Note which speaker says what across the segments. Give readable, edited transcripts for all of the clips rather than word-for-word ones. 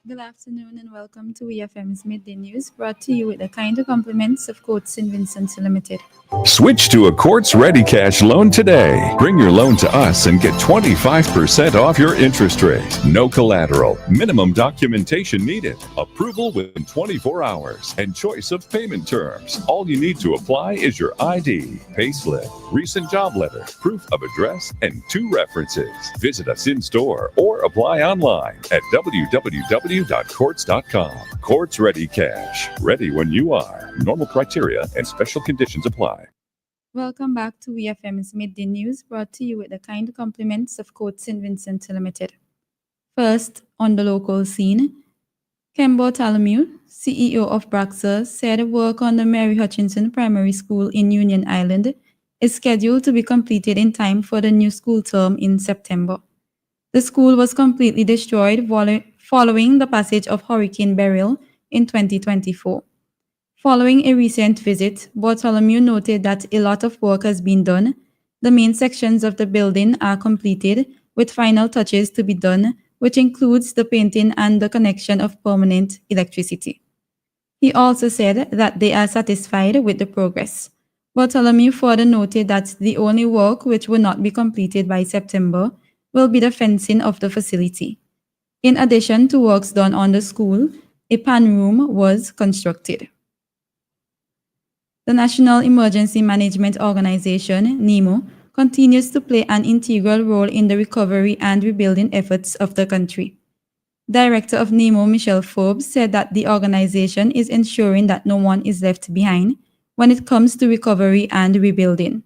Speaker 1: Good afternoon and welcome to EFM's Midday News, brought to you with the kind compliments of Court St. Vincent Limited.
Speaker 2: Switch to a Quartz Ready Cash loan today. Bring your loan to us and get 25% off your interest rate. No collateral. Minimum documentation needed. Approval within 24 hours. And choice of payment terms. All you need to apply is your ID, payslip, recent job letter, proof of address, and 2 references. Visit us in store or apply online at www.quartz.com. Quartz Ready Cash. Ready when you are. Normal criteria and special conditions apply.
Speaker 1: Welcome back to EFM's Midday News, brought to you with the kind compliments of Court St. Vincent Limited. First, on the local scene, Ken Bartholomew, CEO of Braxa, said work on the Mary Hutchinson Primary School in Union Island is scheduled to be completed in time for the new school term in September. The school was completely destroyed following the passage of Hurricane Beryl in 2024. Following a recent visit, Bartholomew noted that a lot of work has been done. The main sections of the building are completed, with final touches to be done, which includes the painting and the connection of permanent electricity. He also said that they are satisfied with the progress. Bartholomew further noted that the only work which will not be completed by September will be the fencing of the facility. In addition to works done on the school, a pan room was constructed. The National Emergency Management Organization, NEMO, continues to play an integral role in the recovery and rebuilding efforts of the country. Director of NEMO, Michelle Forbes, said that the organization is ensuring that no one is left behind when it comes to recovery and rebuilding.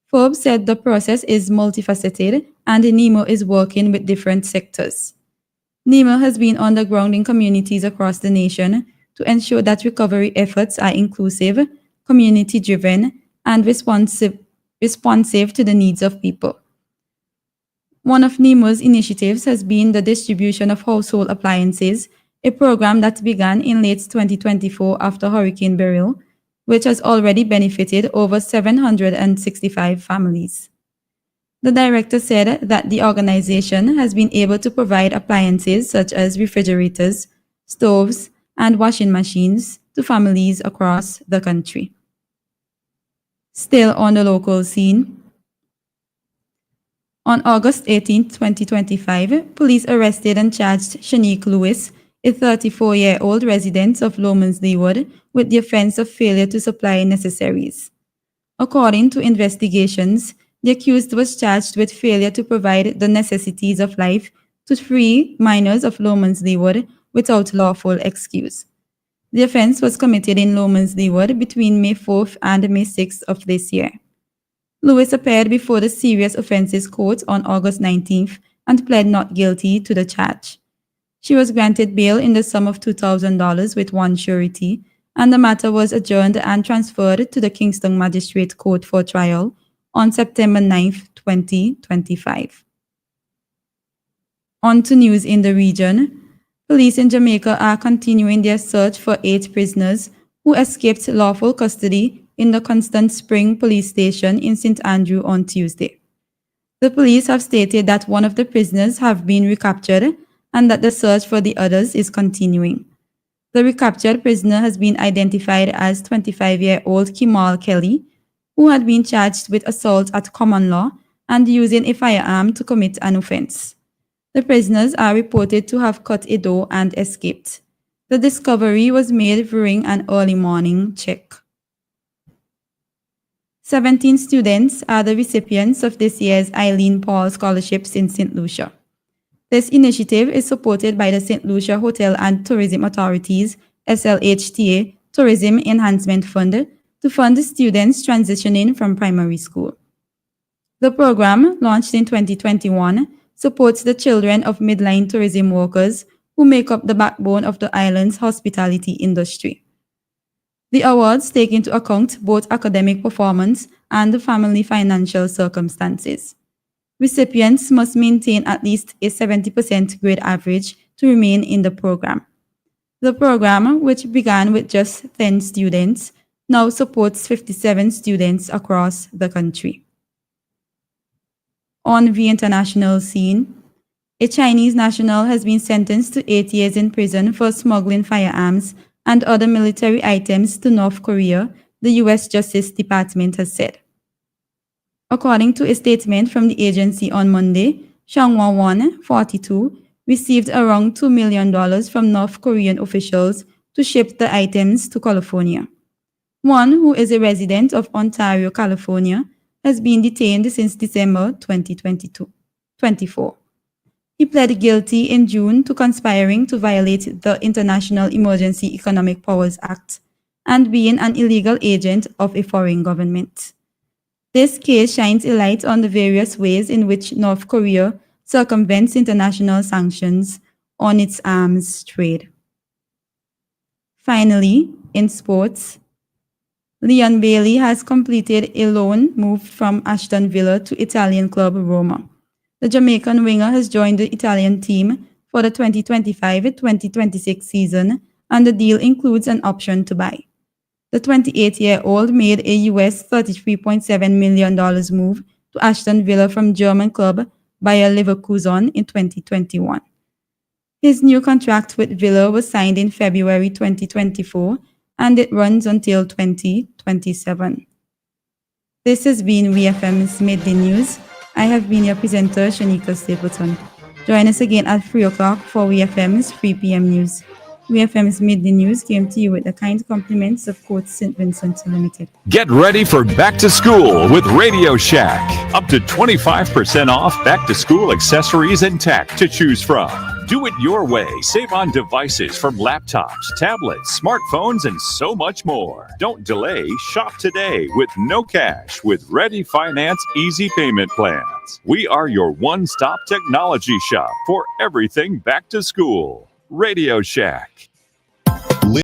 Speaker 1: Forbes said the process is multifaceted and NEMO is working with different sectors. NEMO has been on the ground in communities across the nation to ensure that recovery efforts are inclusive, community-driven, and responsive to the needs of people. One of NEMO's initiatives has been the distribution of household appliances, a program that began in late 2024 after Hurricane Beryl, which has already benefited over 765 families. The director said that the organization has been able to provide appliances such as refrigerators, stoves, and washing machines to families across the country. Still on the local scene, on August 18, 2025, police arrested and charged Shanique Lewis, a 34-year-old resident of Lomans Leeward, with the offense of failure to supply necessaries. According to investigations, the accused was charged with failure to provide the necessities of life to 3 minors of Lomans Leeward without lawful excuse. The offense was committed in Lomans Leeward between May 4th and May 6th of this year. Lewis appeared before the Serious Offences Court on August 19th and pled not guilty to the charge. She was granted bail in the sum of $2,000 with one surety, and the matter was adjourned and transferred to the Kingston Magistrate Court for trial on September 9th, 2025. On to news in the region. Police in Jamaica are continuing their search for 8 prisoners who escaped lawful custody in the Constant Spring Police Station in St. Andrew on Tuesday. The police have stated that one of the prisoners have been recaptured and that the search for the others is continuing. The recaptured prisoner has been identified as 25-year-old Kimal Kelly, who had been charged with assault at common law and using a firearm to commit an offense. The prisoners are reported to have cut a door and escaped. The discovery was made during an early morning check. 17 students are the recipients of this year's Eileen Paul Scholarships in St. Lucia. This initiative is supported by the St. Lucia Hotel and Tourism Authority's SLHTA Tourism Enhancement Fund to fund students transitioning from primary school. The program, launched in 2021, supports the children of midline tourism workers who make up the backbone of the island's hospitality industry. The awards take into account both academic performance and the family financial circumstances. Recipients must maintain at least a 70% grade average to remain in the program. The program, which began with just 10 students, now supports 57 students across the country. On the international scene, A Chinese national has been sentenced to 8 years in prison for smuggling firearms and other military items to North Korea, the U.S. Justice Department has said. According to a statement from the agency on Monday, Shangwa-won, 42, received around $2 million from North Korean officials to ship the items to California. Won, who is a resident of Ontario, California, has been detained since December 2024. He pled guilty in June to conspiring to violate the International Emergency Economic Powers Act and being an illegal agent of a foreign government. This case shines a light on the various ways in which North Korea circumvents international sanctions on its arms trade. Finally, in sports, Leon Bailey has completed a loan move from Aston Villa to Italian club Roma. The Jamaican winger has joined the Italian team for the 2025-2026 season, and the deal includes an option to buy. The 28-year-old made a US $33.7 million move to Aston Villa from German club Bayer Leverkusen in 2021. His new contract with Villa was signed in February 2024, and it runs until 2027. This has been WeFM's Midday News. I have been your presenter, Shanika Stapleton. Join us again at 3 o'clock for WeFM's 3 p.m. news. WeFM's Midday News came to you with the kind compliments of Coach St. Vincent Limited.
Speaker 2: Get ready for back to school with Radio Shack. Up to 25% off back to school accessories and tech to choose from. Do it your way. Save on devices from laptops, tablets, smartphones, and so much more. Don't delay. Shop today with no cash with Ready Finance Easy Payment Plans. We are your one-stop technology shop for everything back to school. Radio Shack.